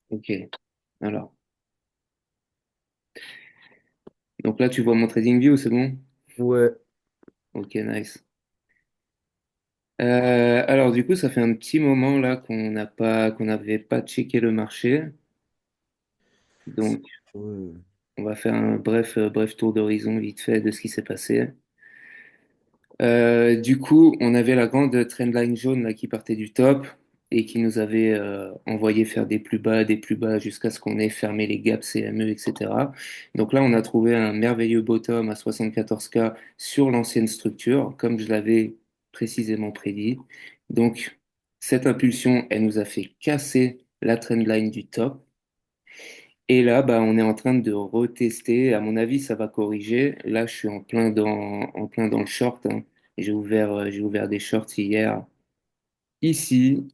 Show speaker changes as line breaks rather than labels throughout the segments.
Ok. Alors, donc là, tu vois mon TradingView, c'est bon?
Ouais.
Ok, nice. Alors, du coup, ça fait un petit moment là qu'on n'avait pas checké le marché.
C'est-
Donc,
ouais.
on va faire un bref tour d'horizon vite fait de ce qui s'est passé. Du coup, on avait la grande trendline jaune là qui partait du top et qui nous avait envoyé faire des plus bas jusqu'à ce qu'on ait fermé les gaps CME, etc. Donc là, on a trouvé un merveilleux bottom à 74K sur l'ancienne structure, comme je l'avais précisément prédit. Donc, cette impulsion, elle nous a fait casser la trendline du top. Et là, bah, on est en train de retester. À mon avis, ça va corriger. Là, je suis en plein dans le short, hein. J'ai ouvert des shorts hier, ici.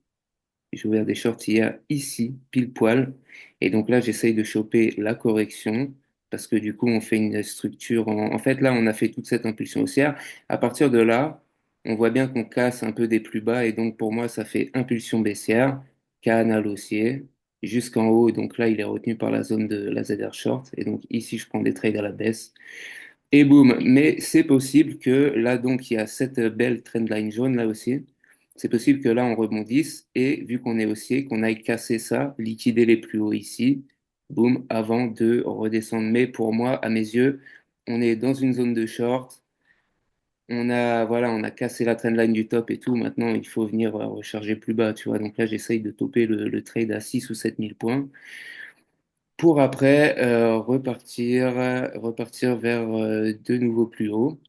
J'ai ouvert des shorts hier, ici, pile poil. Et donc là, j'essaye de choper la correction parce que du coup, on fait une structure. En fait, là, on a fait toute cette impulsion haussière. À partir de là, on voit bien qu'on casse un peu des plus bas. Et donc, pour moi, ça fait impulsion baissière, canal haussier, jusqu'en haut. Donc là, il est retenu par la zone de la ZR short. Et donc, ici, je prends des trades à la baisse. Et boum. Mais c'est possible que là, donc, il y a cette belle trendline jaune là aussi. C'est possible que là, on rebondisse et vu qu'on est haussier, qu'on aille casser ça, liquider les plus hauts ici, boum, avant de redescendre. Mais pour moi, à mes yeux, on est dans une zone de short. Voilà, on a cassé la trendline du top et tout. Maintenant, il faut venir recharger plus bas, tu vois. Donc là, j'essaye de toper le trade à 6 ou 7 000 points pour après repartir vers de nouveaux plus hauts.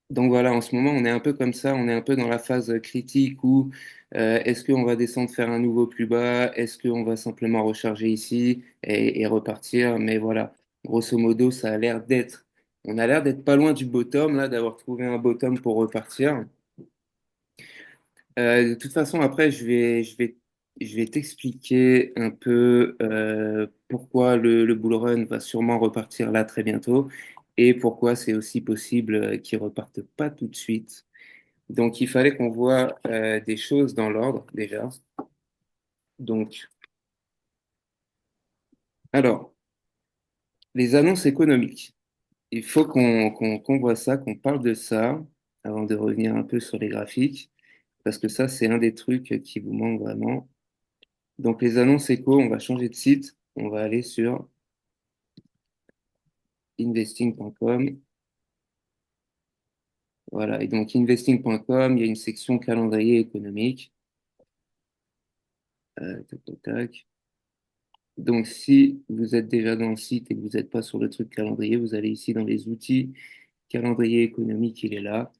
Donc voilà, en ce moment, on est un peu comme ça, on est un peu dans la phase critique où est-ce qu'on va descendre faire un nouveau plus bas, est-ce qu'on va simplement recharger ici et repartir, mais voilà, grosso modo, ça a l'air d'être, on a l'air d'être pas loin du bottom, là, d'avoir trouvé un bottom pour repartir. De toute façon, après, je vais t'expliquer un peu pourquoi le bull run va sûrement repartir là très bientôt et pourquoi c'est aussi possible qu'il reparte pas tout de suite. Donc, il fallait qu'on voit des choses dans l'ordre déjà. Donc, alors, les annonces économiques. Il faut qu'on voit ça, qu'on parle de ça avant de revenir un peu sur les graphiques, parce que ça, c'est un des trucs qui vous manque vraiment. Donc, les annonces éco, on va changer de site. On va aller sur investing.com. Voilà. Et donc, investing.com, il y a une section calendrier économique. Tac, tac, tac. Donc, si vous êtes déjà dans le site et que vous n'êtes pas sur le truc calendrier, vous allez ici dans les outils. Calendrier économique, il est là.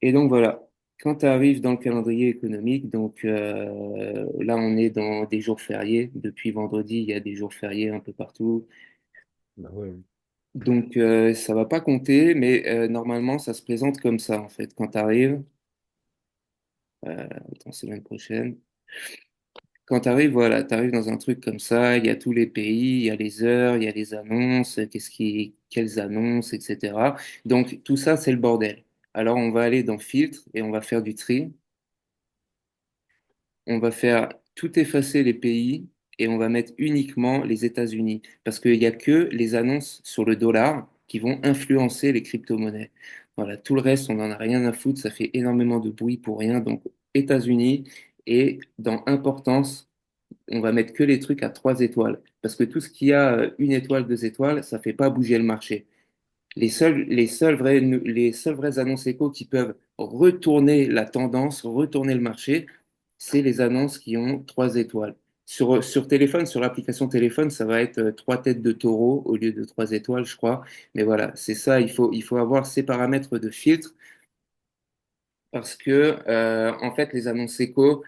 Et donc, voilà. Quand tu arrives dans le calendrier économique, donc là, on est dans des jours fériés. Depuis vendredi, il y a des jours fériés un peu partout.
Bah ouais.
Donc, ça va pas compter, mais normalement, ça se présente comme ça, en fait. Quand tu arrives, attends, semaine prochaine. Quand tu arrives, voilà, tu arrives dans un truc comme ça, il y a tous les pays, il y a les heures, il y a les annonces, quelles annonces, etc. Donc, tout ça, c'est le bordel. Alors, on va aller dans filtre et on va faire du tri. On va faire tout effacer les pays et on va mettre uniquement les États-Unis. Parce qu'il n'y a que les annonces sur le dollar qui vont influencer les crypto-monnaies. Voilà, tout le reste, on n'en a rien à foutre, ça fait énormément de bruit pour rien. Donc, États-Unis et dans importance, on va mettre que les trucs à 3 étoiles. Parce que tout ce qui a une étoile, 2 étoiles, ça fait pas bouger le marché. Les seules vraies annonces éco qui peuvent retourner la tendance, retourner le marché, c'est les annonces qui ont 3 étoiles. Sur téléphone, sur l'application téléphone, ça va être 3 têtes de taureau au lieu de 3 étoiles, je crois. Mais voilà, c'est ça, il faut avoir ces paramètres de filtre parce que, en fait, les annonces éco,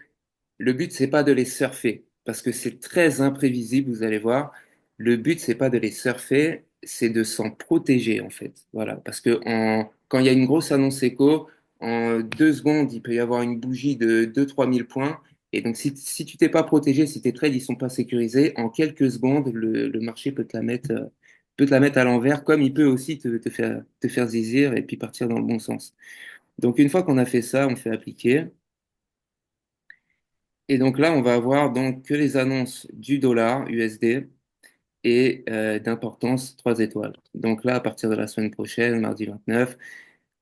le but, c'est pas de les surfer, parce que c'est très imprévisible, vous allez voir. Le but, c'est pas de les surfer, c'est de s'en protéger, en fait. Voilà, parce que quand il y a une grosse annonce éco, en 2 secondes, il peut y avoir une bougie de 2 3 000 points. Et donc, si tu t'es pas protégé, si tes trades, ils sont pas sécurisés, en quelques secondes, le marché peut te la mettre à l'envers, comme il peut aussi te faire zizir et puis partir dans le bon sens. Donc, une fois qu'on a fait ça, on fait appliquer. Et donc là, on va avoir donc que les annonces du dollar USD et d'importance 3 étoiles. Donc là, à partir de la semaine prochaine, mardi 29,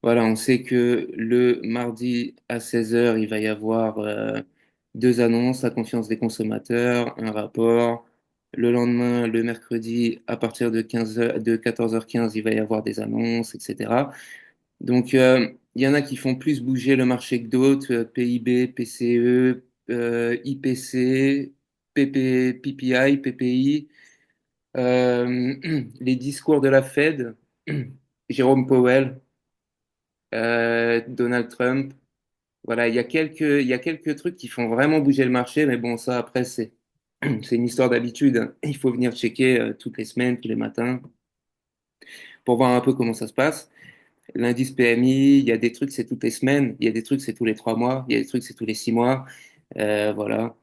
voilà, on sait que le mardi à 16 heures, il va y avoir deux annonces, la confiance des consommateurs, un rapport. Le lendemain, le mercredi, à partir de 15h, de 14h15, il va y avoir des annonces, etc. Donc, il y en a qui font plus bouger le marché que d'autres, PIB, PCE, IPC, PP, PPI, PPI, euh, les discours de la Fed, Jérôme Powell, Donald Trump. Voilà, il y a quelques trucs qui font vraiment bouger le marché, mais bon, ça, après, c'est une histoire d'habitude, hein. Il faut venir checker toutes les semaines, tous les matins, pour voir un peu comment ça se passe. L'indice PMI, il y a des trucs, c'est toutes les semaines, il y a des trucs, c'est tous les 3 mois, il y a des trucs, c'est tous les 6 mois. Voilà.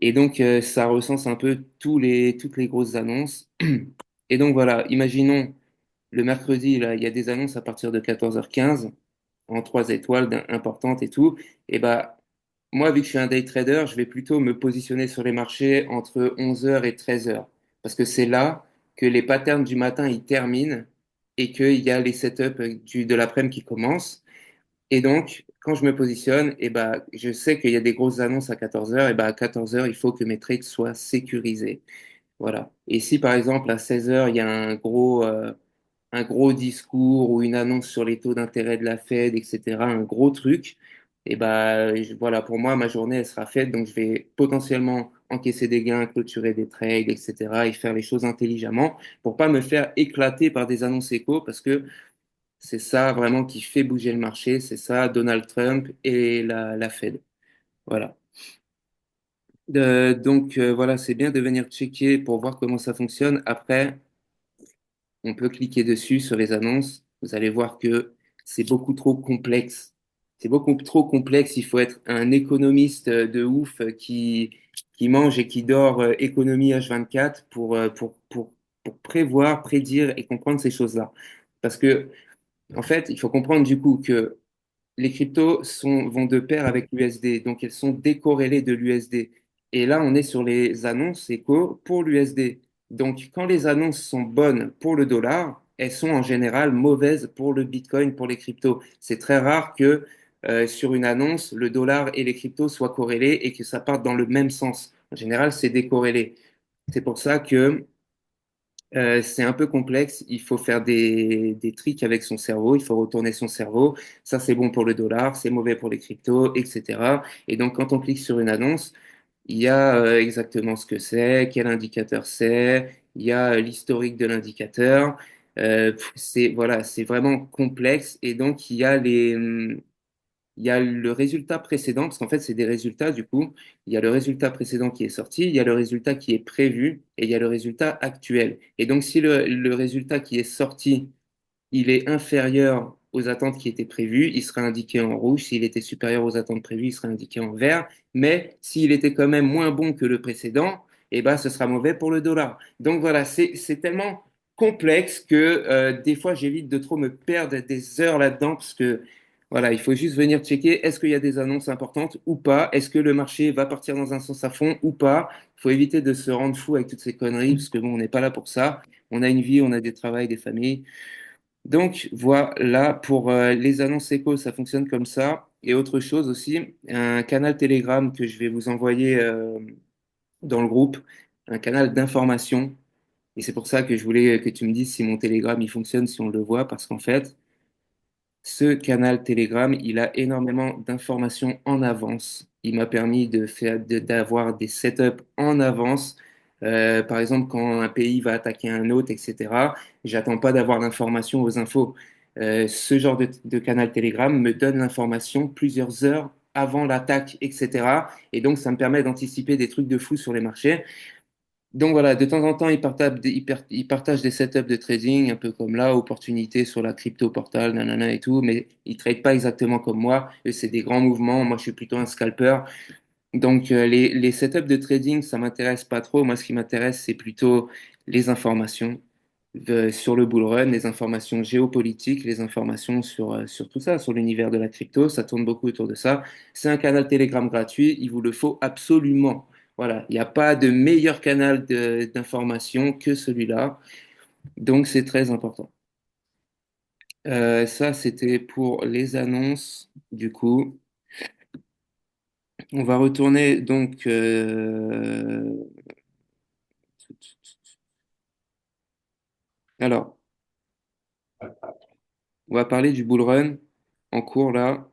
Et donc, ça recense un peu toutes les grosses annonces. Et donc, voilà, imaginons le mercredi, là, il y a des annonces à partir de 14h15 en 3 étoiles importantes et tout. Et bah, moi, vu que je suis un day trader, je vais plutôt me positionner sur les marchés entre 11h et 13h. Parce que c'est là que les patterns du matin, ils terminent et qu'il y a les setups de l'après-midi qui commencent. Et donc, quand je me positionne, et bah, je sais qu'il y a des grosses annonces à 14h. Et bah, à 14h, il faut que mes trades soient sécurisés. Voilà. Et si par exemple à 16h, il y a un gros discours ou une annonce sur les taux d'intérêt de la Fed, etc., un gros truc, et ben voilà, pour moi, ma journée, elle sera faite, donc je vais potentiellement encaisser des gains, clôturer des trades, etc., et faire les choses intelligemment pour pas me faire éclater par des annonces échos, parce que c'est ça vraiment qui fait bouger le marché, c'est ça, Donald Trump et la Fed. Voilà. Donc voilà, c'est bien de venir checker pour voir comment ça fonctionne. Après, on peut cliquer dessus sur les annonces. Vous allez voir que c'est beaucoup trop complexe. C'est beaucoup trop complexe. Il faut être un économiste de ouf qui mange et qui dort économie H24 pour prévoir, prédire et comprendre ces choses-là. Parce que, en fait, il faut comprendre du coup que les cryptos vont de pair avec l'USD, donc elles sont décorrélées de l'USD. Et là, on est sur les annonces éco pour l'USD. Donc, quand les annonces sont bonnes pour le dollar, elles sont en général mauvaises pour le Bitcoin, pour les cryptos. C'est très rare que sur une annonce, le dollar et les cryptos soient corrélés et que ça parte dans le même sens. En général, c'est décorrélé. C'est pour ça que c'est un peu complexe. Il faut faire des tricks avec son cerveau. Il faut retourner son cerveau. Ça, c'est bon pour le dollar, c'est mauvais pour les cryptos, etc. Et donc, quand on clique sur une annonce, il y a exactement ce que c'est, quel indicateur c'est, il y a l'historique de l'indicateur. Voilà, c'est vraiment complexe. Et donc, il y a le résultat précédent, parce qu'en fait, c'est des résultats, du coup. Il y a le résultat précédent qui est sorti, il y a le résultat qui est prévu, et il y a le résultat actuel. Et donc, si le résultat qui est sorti, il est inférieur aux attentes qui étaient prévues, il sera indiqué en rouge. S'il était supérieur aux attentes prévues, il sera indiqué en vert. Mais s'il était quand même moins bon que le précédent, eh ben, ce sera mauvais pour le dollar. Donc voilà, c'est tellement complexe que des fois, j'évite de trop me perdre des heures là-dedans parce que voilà, il faut juste venir checker est-ce qu'il y a des annonces importantes ou pas, est-ce que le marché va partir dans un sens à fond ou pas. Il faut éviter de se rendre fou avec toutes ces conneries parce que bon, on n'est pas là pour ça. On a une vie, on a des travails, des familles. Donc voilà, pour les annonces échos, ça fonctionne comme ça. Et autre chose aussi, un canal Telegram que je vais vous envoyer dans le groupe, un canal d'information. Et c'est pour ça que je voulais que tu me dises si mon Telegram il fonctionne, si on le voit, parce qu'en fait, ce canal Telegram, il a énormément d'informations en avance. Il m'a permis d'avoir des setups en avance. Par exemple, quand un pays va attaquer un autre, etc. J'attends pas d'avoir l'information aux infos. Ce genre de canal Telegram me donne l'information plusieurs heures avant l'attaque, etc. Et donc, ça me permet d'anticiper des trucs de fou sur les marchés. Donc voilà, de temps en temps, ils partagent des setups de trading, un peu comme là, opportunité sur la crypto portal, nanana et tout, mais ils tradent pas exactement comme moi. Eux, c'est des grands mouvements. Moi, je suis plutôt un scalper. Donc les setups de trading, ça m'intéresse pas trop. Moi, ce qui m'intéresse, c'est plutôt les informations. sur le bull run, les informations géopolitiques, les informations sur tout ça, sur l'univers de la crypto. Ça tourne beaucoup autour de ça. C'est un canal Telegram gratuit. Il vous le faut absolument. Voilà. Il n'y a pas de meilleur canal d'information que celui-là. Donc, c'est très important. Ça, c'était pour les annonces. Du coup, on va retourner donc. Alors, on va parler du bull run en cours là.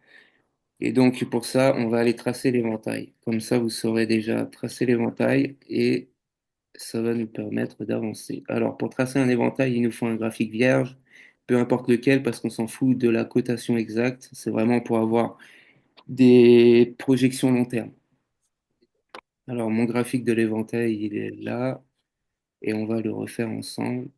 Et donc, pour ça, on va aller tracer l'éventail. Comme ça, vous saurez déjà tracer l'éventail et ça va nous permettre d'avancer. Alors, pour tracer un éventail, il nous faut un graphique vierge, peu importe lequel, parce qu'on s'en fout de la cotation exacte. C'est vraiment pour avoir des projections long terme. Alors, mon graphique de l'éventail, il est là et on va le refaire ensemble.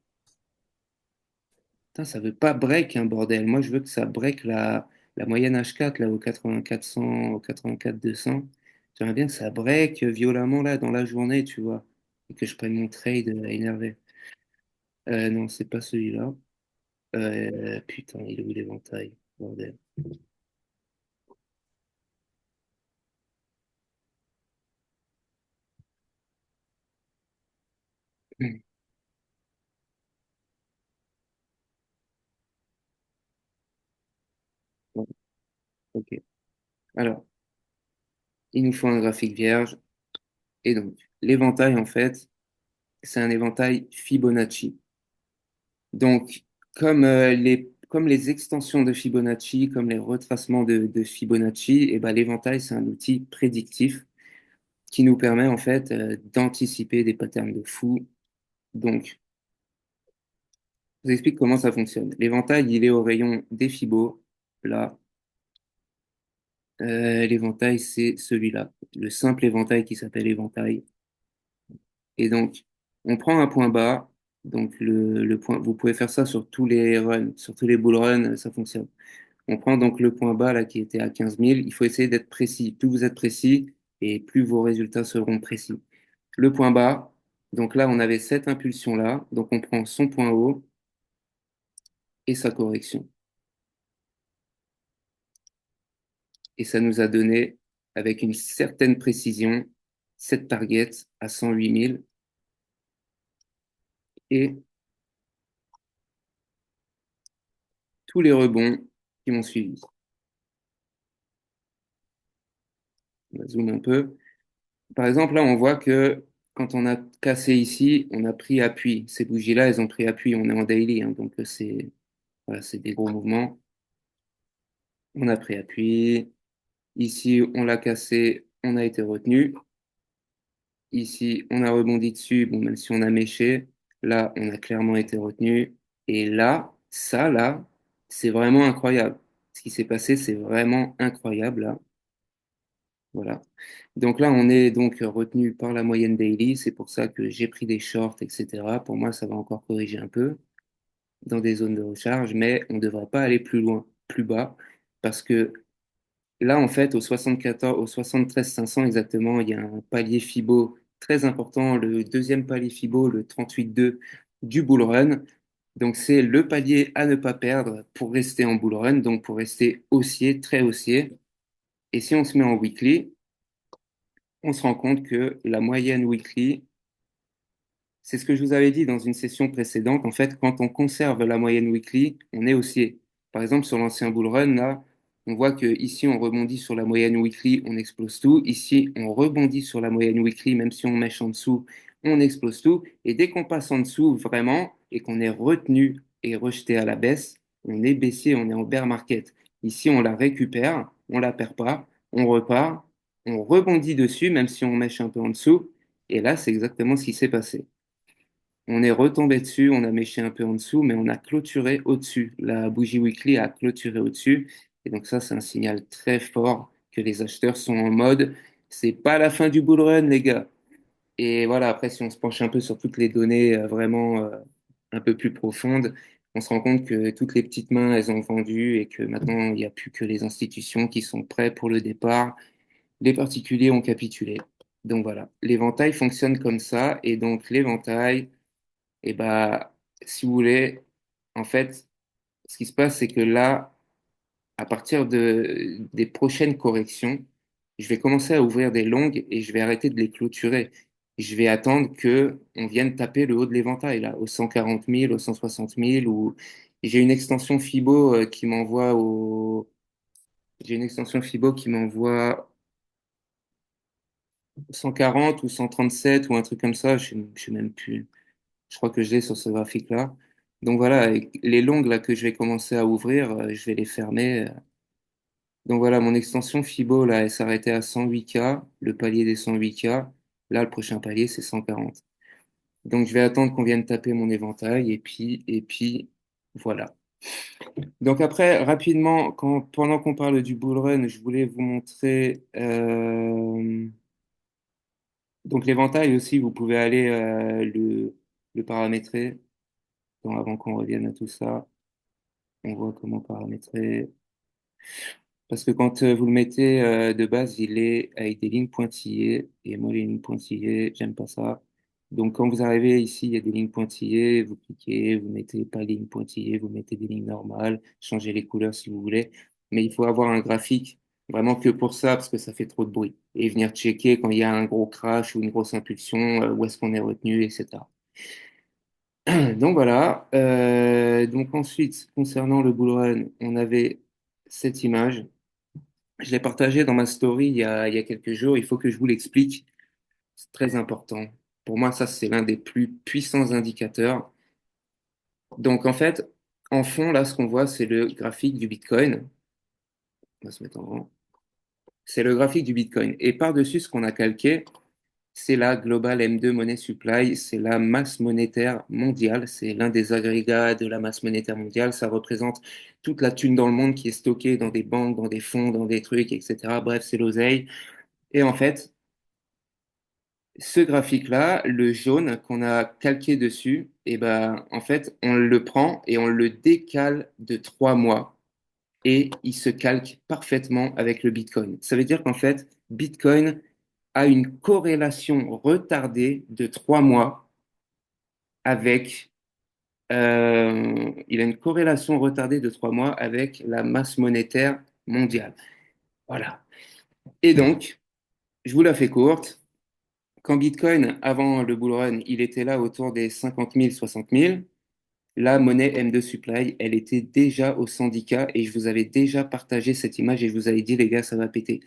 Putain, ça veut pas break, un bordel. Moi, je veux que ça break la moyenne H4, là, au 8400, au 84-200. J'aimerais bien que ça break violemment, là, dans la journée, tu vois. Et que je prenne mon trade énervé. Non, c'est pas celui-là. Putain, il est où l'éventail? Bordel. Bon, ok. Alors, il nous faut un graphique vierge. Et donc, l'éventail, en fait, c'est un éventail Fibonacci. Donc, comme les extensions de Fibonacci, comme les retracements de Fibonacci, et ben, l'éventail, c'est un outil prédictif qui nous permet en fait d'anticiper des patterns de fou. Donc, je vous explique comment ça fonctionne. L'éventail, il est au rayon des Fibos. Là, l'éventail, c'est celui-là, le simple éventail qui s'appelle éventail. Et donc, on prend un point bas. Donc, le point, vous pouvez faire ça sur tous les runs, sur tous les bull runs, ça fonctionne. On prend donc le point bas là qui était à 15 000. Il faut essayer d'être précis. Plus vous êtes précis et plus vos résultats seront précis. Le point bas, donc là on avait cette impulsion là. Donc on prend son point haut et sa correction. Et ça nous a donné avec une certaine précision cette target à 108 000 et tous les rebonds qui m'ont suivi. On va zoomer un peu. Par exemple, là, on voit que quand on a cassé ici, on a pris appui. Ces bougies-là, elles ont pris appui. On est en daily, hein, donc c'est voilà, c'est des gros mouvements. On a pris appui. Ici, on l'a cassé, on a été retenu. Ici, on a rebondi dessus, bon, même si on a méché. Là, on a clairement été retenu. Et là, ça, là, c'est vraiment incroyable. Ce qui s'est passé, c'est vraiment incroyable, là. Voilà. Donc là, on est donc retenu par la moyenne daily. C'est pour ça que j'ai pris des shorts, etc. Pour moi, ça va encore corriger un peu dans des zones de recharge, mais on ne devrait pas aller plus loin, plus bas, parce que là, en fait, au 74, au 73 500 exactement, il y a un palier Fibo très important, le deuxième palier Fibo, le 38,2 du bull run. Donc, c'est le palier à ne pas perdre pour rester en bull run, donc pour rester haussier, très haussier. Et si on se met en weekly, on se rend compte que la moyenne weekly, c'est ce que je vous avais dit dans une session précédente. En fait, quand on conserve la moyenne weekly, on est haussier. Par exemple, sur l'ancien bull run, là, on voit que ici on rebondit sur la moyenne weekly, on explose tout. Ici, on rebondit sur la moyenne weekly, même si on mèche en dessous, on explose tout. Et dès qu'on passe en dessous, vraiment, et qu'on est retenu et rejeté à la baisse, on est baissier, on est en bear market. Ici, on la récupère, on la perd pas, on repart, on rebondit dessus, même si on mèche un peu en dessous. Et là, c'est exactement ce qui s'est passé. On est retombé dessus, on a méché un peu en dessous, mais on a clôturé au-dessus. La bougie weekly a clôturé au-dessus. Et donc ça, c'est un signal très fort que les acheteurs sont en mode, c'est pas la fin du bull run, les gars. Et voilà, après, si on se penche un peu sur toutes les données vraiment un peu plus profondes, on se rend compte que toutes les petites mains, elles ont vendu et que maintenant, il n'y a plus que les institutions qui sont prêtes pour le départ. Les particuliers ont capitulé. Donc voilà, l'éventail fonctionne comme ça. Et donc l'éventail, et bah, si vous voulez, en fait, ce qui se passe, c'est que là, à partir des prochaines corrections, je vais commencer à ouvrir des longues et je vais arrêter de les clôturer. Je vais attendre que on vienne taper le haut de l'éventail, là, aux 140 000, aux 160 000, ou j'ai une extension Fibo qui m'envoie j'ai une extension Fibo qui m'envoie 140 ou 137 ou un truc comme ça, je sais même plus. Je crois que je l'ai sur ce graphique-là. Donc voilà, avec les longues là que je vais commencer à ouvrir, je vais les fermer. Donc voilà, mon extension Fibo là, elle s'arrêtait à 108K, le palier des 108K. Là, le prochain palier, c'est 140. Donc je vais attendre qu'on vienne taper mon éventail et puis voilà. Donc après, rapidement, pendant qu'on parle du bull run, je voulais vous montrer. Donc l'éventail aussi, vous pouvez aller le paramétrer. Donc, avant qu'on revienne à tout ça, on voit comment paramétrer. Parce que quand vous le mettez de base, il est avec des lignes pointillées. Et moi, les lignes pointillées, j'aime pas ça. Donc, quand vous arrivez ici, il y a des lignes pointillées. Vous cliquez, vous mettez pas lignes pointillées, vous mettez des lignes normales. Changez les couleurs si vous voulez. Mais il faut avoir un graphique vraiment que pour ça, parce que ça fait trop de bruit. Et venir checker quand il y a un gros crash ou une grosse impulsion, où est-ce qu'on est retenu, etc. Donc voilà. Donc ensuite, concernant le bull run, on avait cette image. Je l'ai partagée dans ma story il y a quelques jours. Il faut que je vous l'explique. C'est très important. Pour moi, ça, c'est l'un des plus puissants indicateurs. Donc en fait, en fond, là, ce qu'on voit, c'est le graphique du Bitcoin. On va se mettre en grand. C'est le graphique du Bitcoin. Et par-dessus, ce qu'on a calqué, c'est la Global M2 Money Supply, c'est la masse monétaire mondiale, c'est l'un des agrégats de la masse monétaire mondiale. Ça représente toute la thune dans le monde qui est stockée dans des banques, dans des fonds, dans des trucs, etc. Bref, c'est l'oseille. Et en fait, ce graphique-là, le jaune qu'on a calqué dessus, et ben, en fait, on le prend et on le décale de 3 mois et il se calque parfaitement avec le Bitcoin. Ça veut dire qu'en fait, Bitcoin a une corrélation retardée de 3 mois avec, il a une corrélation retardée de 3 mois avec la masse monétaire mondiale. Voilà. Et donc, je vous la fais courte. Quand Bitcoin, avant le bull run, il était là autour des 50 000, 60 000, la monnaie M2 Supply, elle était déjà au syndicat et je vous avais déjà partagé cette image et je vous avais dit, les gars, ça va péter.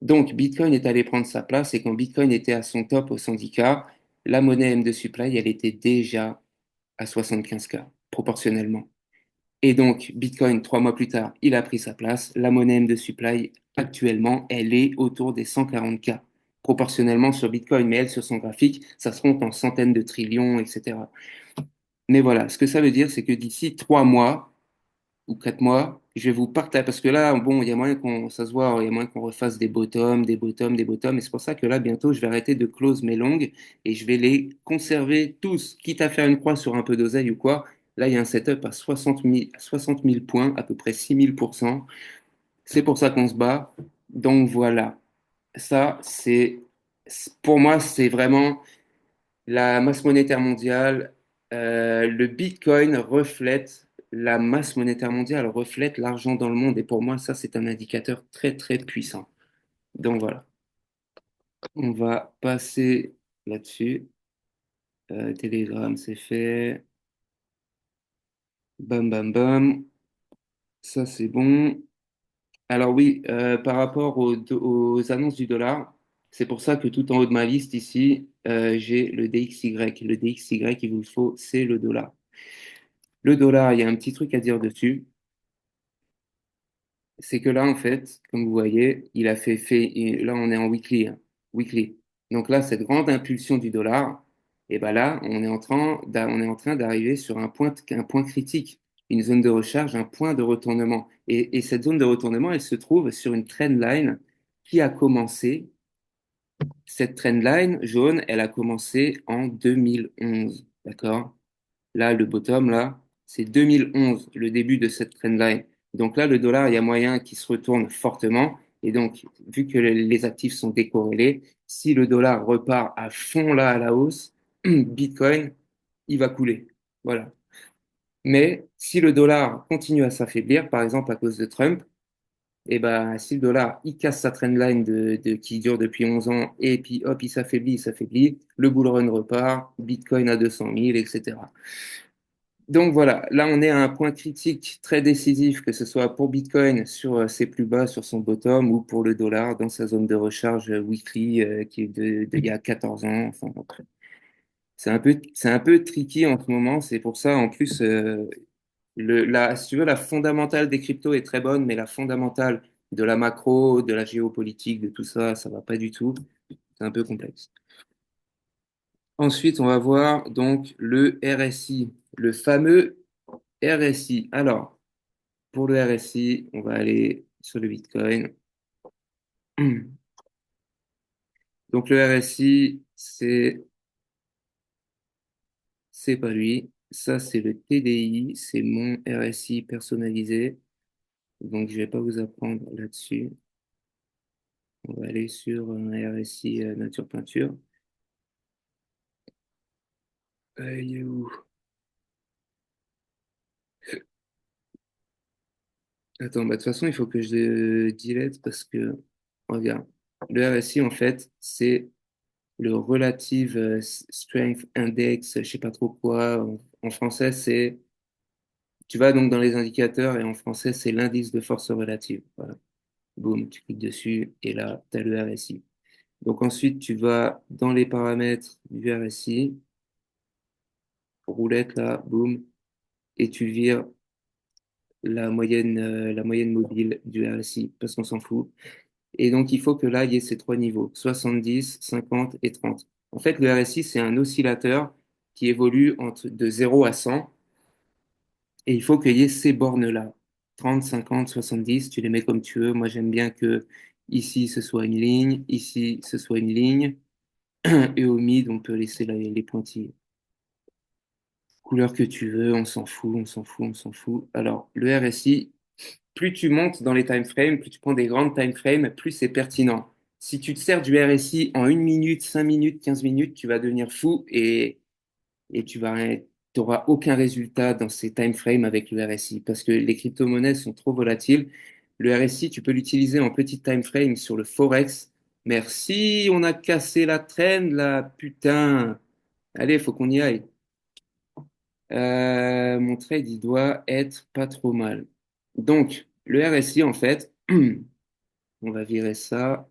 Donc, Bitcoin est allé prendre sa place et quand Bitcoin était à son top au syndicat, la monnaie M2 Supply, elle était déjà à 75K, proportionnellement. Et donc, Bitcoin, 3 mois plus tard, il a pris sa place. La monnaie M2 Supply, actuellement, elle est autour des 140K, proportionnellement sur Bitcoin, mais elle, sur son graphique, ça se compte en centaines de trillions, etc. Mais voilà, ce que ça veut dire, c'est que d'ici 3 mois, ou 4 mois, je vais vous partager, parce que là, bon, il y a moyen qu'on, ça se voit, il y a moyen qu'on refasse des bottoms, des bottoms, des bottoms, et c'est pour ça que là, bientôt, je vais arrêter de close mes longues, et je vais les conserver tous, quitte à faire une croix sur un peu d'oseille ou quoi. Là, il y a un setup à 60 000 points, à peu près 6 000%. C'est pour ça qu'on se bat. Donc voilà, ça, pour moi, c'est vraiment la masse monétaire mondiale, le Bitcoin reflète la masse monétaire mondiale, reflète l'argent dans le monde. Et pour moi, ça, c'est un indicateur très, très puissant. Donc voilà, on va passer là-dessus. Telegram, c'est fait. Bam, bam, bam. Ça, c'est bon. Alors oui, par rapport aux annonces du dollar, c'est pour ça que tout en haut de ma liste ici, j'ai le DXY. Le DXY, il vous faut, c'est le dollar. Le dollar, il y a un petit truc à dire dessus. C'est que là, en fait, comme vous voyez, il a et là, on est en weekly, hein, weekly. Donc là, cette grande impulsion du dollar, et ben là, on est en train d'arriver sur un point critique, une zone de recharge, un point de retournement. Et cette zone de retournement, elle se trouve sur une trend line qui a commencé, cette trend line jaune, elle a commencé en 2011, d'accord? Là, le bottom, là, c'est 2011, le début de cette trendline. Donc là, le dollar, il y a moyen qu'il se retourne fortement. Et donc, vu que les actifs sont décorrélés, si le dollar repart à fond là à la hausse, Bitcoin, il va couler. Voilà. Mais si le dollar continue à s'affaiblir, par exemple à cause de Trump, et ben, si le dollar, il casse sa trendline qui dure depuis 11 ans, et puis hop, il s'affaiblit, le bull run repart, Bitcoin à 200 000, etc. Donc voilà, là on est à un point critique très décisif, que ce soit pour Bitcoin sur ses plus bas, sur son bottom, ou pour le dollar dans sa zone de recharge weekly qui est il y a 14 ans. Enfin, bon, c'est un peu tricky en ce moment. C'est pour ça, en plus, si tu veux, la fondamentale des cryptos est très bonne, mais la fondamentale de la macro, de la géopolitique, de tout ça, ça va pas du tout. C'est un peu complexe. Ensuite, on va voir donc le RSI, le fameux RSI. Alors, pour le RSI, on va aller sur le Bitcoin. Donc le RSI, c'est pas lui. Ça, c'est le TDI, c'est mon RSI personnalisé. Donc je vais pas vous apprendre là-dessus. On va aller sur un RSI nature peinture. Il est où? Attends, bah, de toute façon, il faut que je delete parce que, regarde, le RSI, en fait, c'est le Relative Strength Index, je sais pas trop quoi. En français, c'est, tu vas donc dans les indicateurs et en français, c'est l'indice de force relative. Voilà. Boum, tu cliques dessus et là, tu as le RSI. Donc ensuite, tu vas dans les paramètres du RSI, roulette là, boum, et tu vires la moyenne mobile du RSI parce qu'on s'en fout. Et donc, il faut que là, il y ait ces trois niveaux, 70, 50 et 30. En fait, le RSI, c'est un oscillateur qui évolue de 0 à 100 et il faut qu'il y ait ces bornes-là. 30, 50, 70, tu les mets comme tu veux. Moi, j'aime bien que ici, ce soit une ligne, ici, ce soit une ligne et au mid, on peut laisser les pointillés. Couleur que tu veux, on s'en fout, on s'en fout, on s'en fout. Alors, le RSI, plus tu montes dans les time frames, plus tu prends des grandes time frames, plus c'est pertinent. Si tu te sers du RSI en 1 minute, 5 minutes, 15 minutes, tu vas devenir fou et t'auras aucun résultat dans ces time frames avec le RSI parce que les crypto-monnaies sont trop volatiles. Le RSI, tu peux l'utiliser en petite time frame sur le Forex. Merci, on a cassé la traîne là, putain. Allez, faut qu'on y aille. Mon trade, il doit être pas trop mal. Donc, le RSI, en fait, on va virer ça.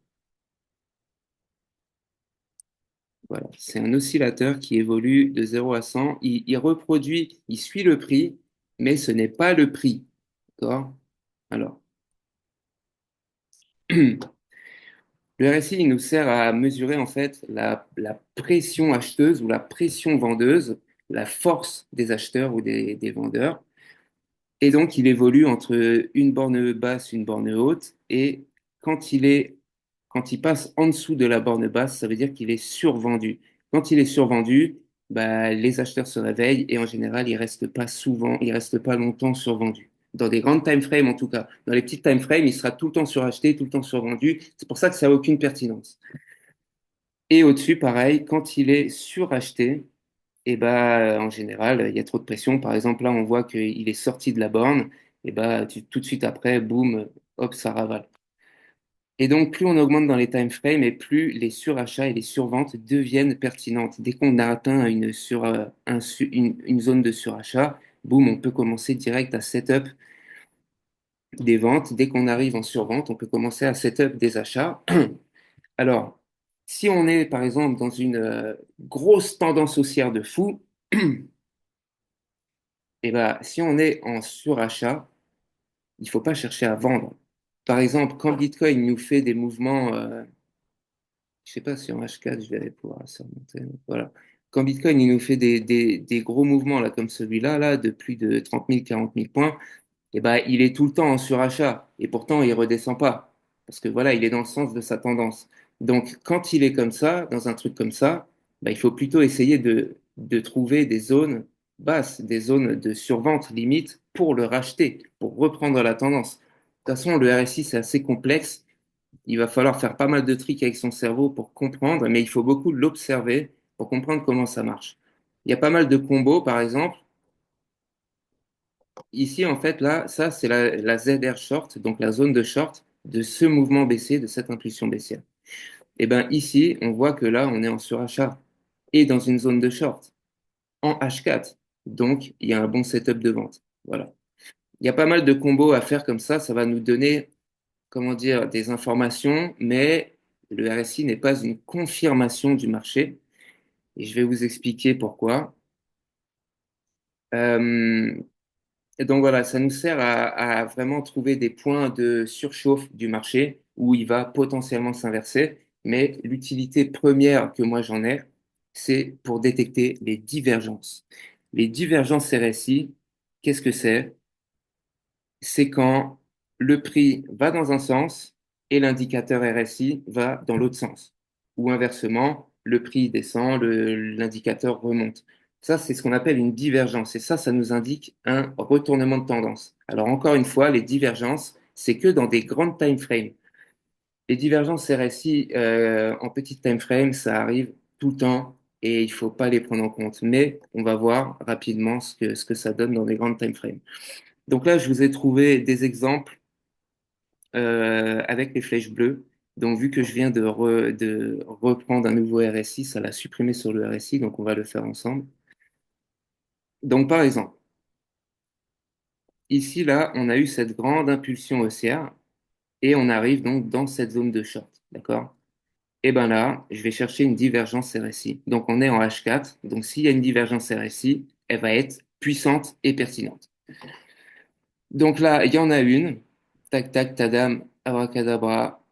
Voilà. C'est un oscillateur qui évolue de 0 à 100. Il reproduit, il suit le prix, mais ce n'est pas le prix. D'accord? Alors, le RSI, il nous sert à mesurer, en fait, la pression acheteuse ou la pression vendeuse, la force des acheteurs ou des vendeurs. Et donc, il évolue entre une borne basse, une borne haute. Et quand quand il passe en dessous de la borne basse, ça veut dire qu'il est survendu. Quand il est survendu, bah, les acheteurs se réveillent et en général, il reste pas longtemps survendu. Dans des grandes time frames, en tout cas. Dans les petites time frames, il sera tout le temps suracheté, tout le temps survendu. C'est pour ça que ça n'a aucune pertinence. Et au-dessus, pareil, quand il est suracheté, et bah, en général, il y a trop de pression. Par exemple, là, on voit qu'il est sorti de la borne. Et bah, tout de suite après, boum, hop, ça ravale. Et donc, plus on augmente dans les time frames et plus les surachats et les surventes deviennent pertinentes. Dès qu'on a atteint une zone de surachat, boum, on peut commencer direct à setup des ventes. Dès qu'on arrive en survente, on peut commencer à setup des achats. Alors, si on est, par exemple, dans une grosse tendance haussière de fou, et ben, si on est en surachat, il ne faut pas chercher à vendre. Par exemple, quand Bitcoin nous fait des mouvements, je sais pas si en H4, je vais pouvoir ça remonter. Voilà. Quand Bitcoin il nous fait des gros mouvements là, comme celui-là, là, de plus de 30 000, 40 000 points, eh ben, il est tout le temps en surachat. Et pourtant, il redescend pas. Parce que voilà, il est dans le sens de sa tendance. Donc, quand il est comme ça, dans un truc comme ça, ben, il faut plutôt essayer de trouver des zones basses, des zones de survente limite pour le racheter, pour reprendre la tendance. De toute façon, le RSI, c'est assez complexe. Il va falloir faire pas mal de tricks avec son cerveau pour comprendre, mais il faut beaucoup l'observer pour comprendre comment ça marche. Il y a pas mal de combos, par exemple. Ici, en fait, là, ça, c'est la ZR short, donc la zone de short de ce mouvement baissier, de cette impulsion baissière. Et bien ici, on voit que là, on est en surachat et dans une zone de short en H4. Donc, il y a un bon setup de vente. Voilà. Il y a pas mal de combos à faire comme ça va nous donner, comment dire, des informations, mais le RSI n'est pas une confirmation du marché. Et je vais vous expliquer pourquoi. Euh, Et donc voilà, ça nous sert à vraiment trouver des points de surchauffe du marché où il va potentiellement s'inverser. Mais l'utilité première que moi j'en ai, c'est pour détecter les divergences. Les divergences RSI, qu'est-ce que c'est? C'est quand le prix va dans un sens et l'indicateur RSI va dans l'autre sens. Ou inversement, le prix descend, l'indicateur remonte. Ça, c'est ce qu'on appelle une divergence. Et ça nous indique un retournement de tendance. Alors encore une fois, les divergences, c'est que dans des grandes time frames. Les divergences RSI en petite time frame, ça arrive tout le temps et il faut pas les prendre en compte. Mais on va voir rapidement ce que ça donne dans des grandes time frames. Donc là, je vous ai trouvé des exemples avec les flèches bleues. Donc, vu que je viens de reprendre un nouveau RSI, ça l'a supprimé sur le RSI, donc on va le faire ensemble. Donc, par exemple, ici, là, on a eu cette grande impulsion haussière et on arrive donc dans cette zone de short, d'accord? Et bien là, je vais chercher une divergence RSI. Donc, on est en H4. Donc, s'il y a une divergence RSI, elle va être puissante et pertinente. Donc là, il y en a une. Tac, tac, tadam, abracadabra,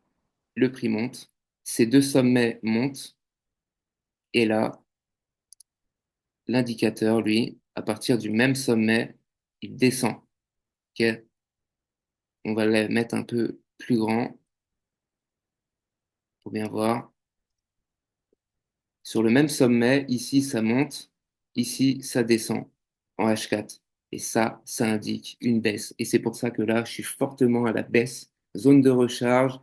le prix monte. Ces deux sommets montent. Et là, l'indicateur, lui, à partir du même sommet, il descend. Ok. On va le mettre un peu plus grand pour bien voir. Sur le même sommet, ici, ça monte. Ici, ça descend en H4. Et ça indique une baisse. Et c'est pour ça que là, je suis fortement à la baisse. Zone de recharge,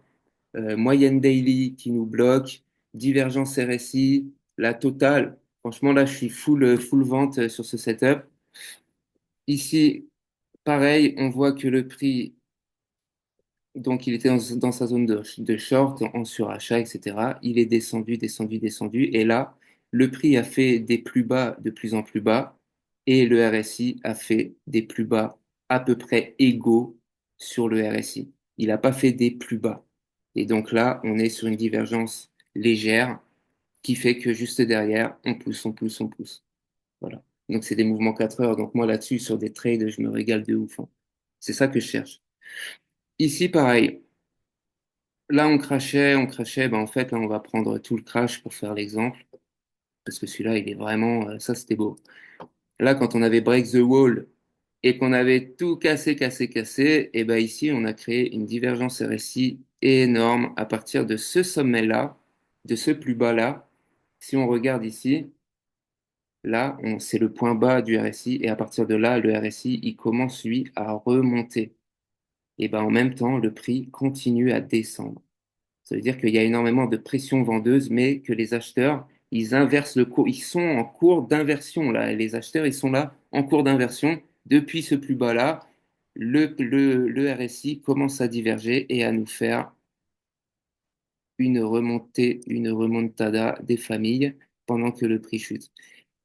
moyenne daily qui nous bloque, divergence RSI, la totale. Franchement, là, je suis full vente sur ce setup. Ici, pareil, on voit que le prix, donc il était dans sa zone de short, en surachat, etc. Il est descendu, descendu, descendu. Et là, le prix a fait des plus bas de plus en plus bas. Et le RSI a fait des plus bas à peu près égaux sur le RSI. Il n'a pas fait des plus bas. Et donc là, on est sur une divergence légère qui fait que juste derrière, on pousse, on pousse, on pousse. Voilà. Donc c'est des mouvements 4 heures. Donc moi là-dessus, sur des trades, je me régale de ouf, hein. C'est ça que je cherche. Ici, pareil. Là, on crachait. Ben, en fait, là, on va prendre tout le crash pour faire l'exemple. Parce que celui-là, il est vraiment. Ça, c'était beau. Là, quand on avait break the wall et qu'on avait tout cassé, cassé, cassé, et ben ici, on a créé une divergence RSI énorme à partir de ce sommet-là, de ce plus bas-là. Si on regarde ici, là, c'est le point bas du RSI. Et à partir de là, le RSI, il commence, lui, à remonter. Et ben en même temps, le prix continue à descendre. Ça veut dire qu'il y a énormément de pression vendeuse, mais que les acheteurs, ils inversent le cours. Ils sont en cours d'inversion, là. Les acheteurs, ils sont là en cours d'inversion. Depuis ce plus bas-là, le RSI commence à diverger et à nous faire une remontée, une remontada des familles pendant que le prix chute.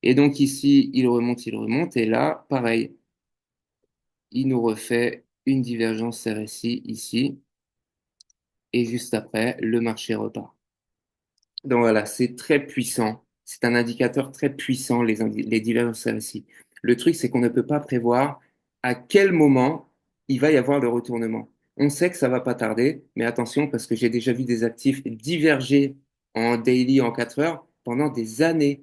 Et donc ici, il remonte. Et là, pareil, il nous refait une divergence RSI ici. Et juste après, le marché repart. Donc voilà, c'est très puissant. C'est un indicateur très puissant, les divergences RSI. Le truc, c'est qu'on ne peut pas prévoir à quel moment il va y avoir le retournement. On sait que ça va pas tarder, mais attention, parce que j'ai déjà vu des actifs diverger en daily en 4 heures pendant des années.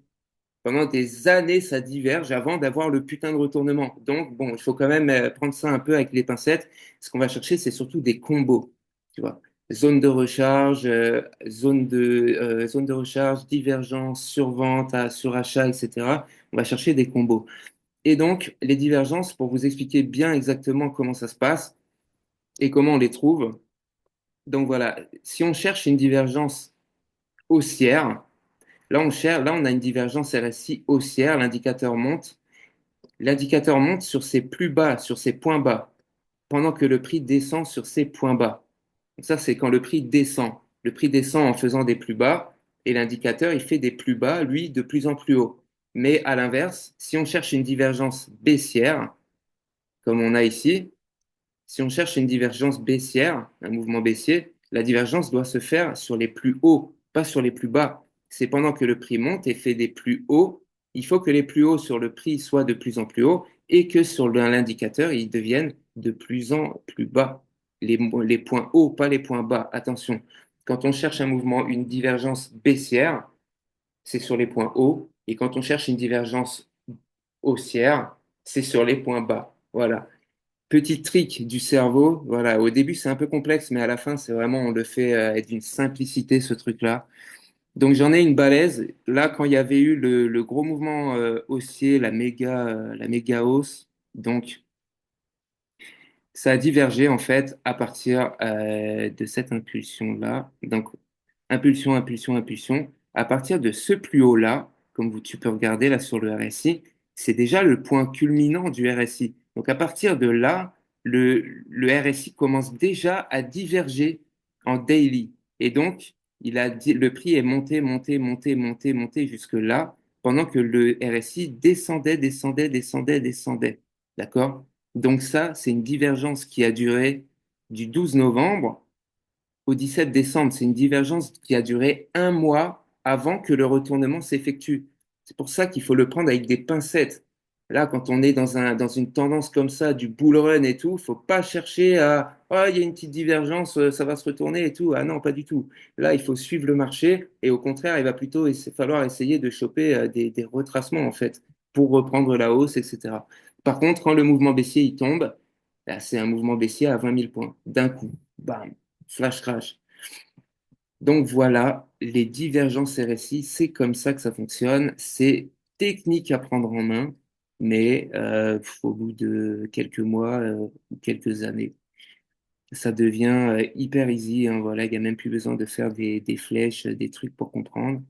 Pendant des années, ça diverge avant d'avoir le putain de retournement. Donc, bon, il faut quand même prendre ça un peu avec les pincettes. Ce qu'on va chercher, c'est surtout des combos, tu vois. Zone de recharge, zone de recharge, divergence, survente, surachat, etc. On va chercher des combos. Et donc, les divergences, pour vous expliquer bien exactement comment ça se passe et comment on les trouve. Donc voilà, si on cherche une divergence haussière, là on a une divergence RSI haussière, l'indicateur monte. L'indicateur monte sur ses plus bas, sur ses points bas, pendant que le prix descend sur ses points bas. Donc ça, c'est quand le prix descend. Le prix descend en faisant des plus bas et l'indicateur, il fait des plus bas, lui, de plus en plus haut. Mais à l'inverse, si on cherche une divergence baissière, comme on a ici, si on cherche une divergence baissière, un mouvement baissier, la divergence doit se faire sur les plus hauts, pas sur les plus bas. C'est pendant que le prix monte et fait des plus hauts, il faut que les plus hauts sur le prix soient de plus en plus hauts et que sur l'indicateur, ils deviennent de plus en plus bas. Les points hauts, pas les points bas. Attention, quand on cherche un mouvement, une divergence baissière, c'est sur les points hauts. Et quand on cherche une divergence haussière, c'est sur les points bas. Voilà. Petit trick du cerveau, voilà, au début c'est un peu complexe, mais à la fin c'est vraiment, on le fait être d'une simplicité ce truc-là. Donc j'en ai une balèze. Là, quand il y avait eu le gros mouvement haussier, la méga hausse, donc ça a divergé en fait à partir de cette impulsion-là. Donc impulsion, impulsion, impulsion. À partir de ce plus haut-là, comme tu peux regarder là sur le RSI, c'est déjà le point culminant du RSI. Donc à partir de là, le RSI commence déjà à diverger en daily. Et donc, le prix est monté, monté, monté, monté, monté jusque là, pendant que le RSI descendait, descendait, descendait, descendait. D'accord? Donc ça, c'est une divergence qui a duré du 12 novembre au 17 décembre. C'est une divergence qui a duré un mois avant que le retournement s'effectue. C'est pour ça qu'il faut le prendre avec des pincettes. Là, quand on est dans une tendance comme ça, du bull run et tout, faut pas chercher à, ah, il y a une petite divergence, ça va se retourner et tout. Ah non, pas du tout. Là, il faut suivre le marché et au contraire, il va plutôt falloir essayer de choper des retracements, en fait, pour reprendre la hausse, etc. Par contre, quand le mouvement baissier, il tombe, là, c'est un mouvement baissier à 20 000 points, d'un coup. Bam, flash crash. Donc voilà, les divergences RSI, c'est comme ça que ça fonctionne. C'est technique à prendre en main, mais au bout de quelques mois ou quelques années, ça devient hyper easy, hein. Voilà, il n'y a même plus besoin de faire des flèches, des trucs pour comprendre.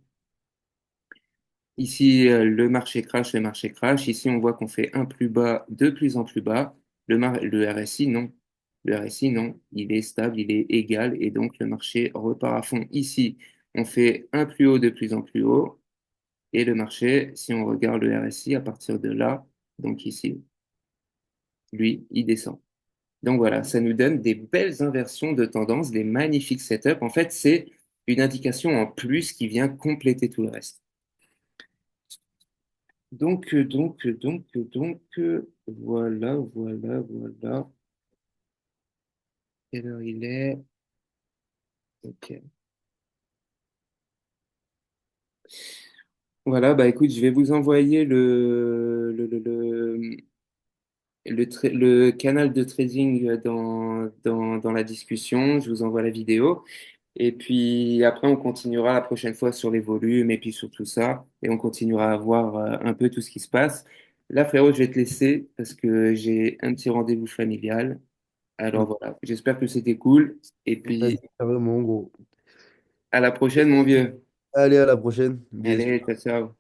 Ici, le marché crash, le marché crash. Ici, on voit qu'on fait un plus bas, de plus en plus bas. Le RSI, non. Le RSI, non. Il est stable, il est égal et donc le marché repart à fond. Ici, on fait un plus haut, de plus en plus haut. Et le marché, si on regarde le RSI à partir de là, donc ici, lui, il descend. Donc voilà, ça nous donne des belles inversions de tendance, des magnifiques setups. En fait, c'est une indication en plus qui vient compléter tout le reste. Voilà, voilà, voilà. Quelle heure il est? Ok. Voilà, bah écoute, je vais vous envoyer le canal de trading dans la discussion. Je vous envoie la vidéo. Et puis après, on continuera la prochaine fois sur les volumes et puis sur tout ça. Et on continuera à voir un peu tout ce qui se passe. Là, frérot, je vais te laisser parce que j'ai un petit rendez-vous familial. Alors voilà, j'espère que c'était cool. Et
Vas-y,
puis
carrément, gros.
à la prochaine, mon vieux.
Allez, à la prochaine. Bisous.
Allez, ciao, ciao.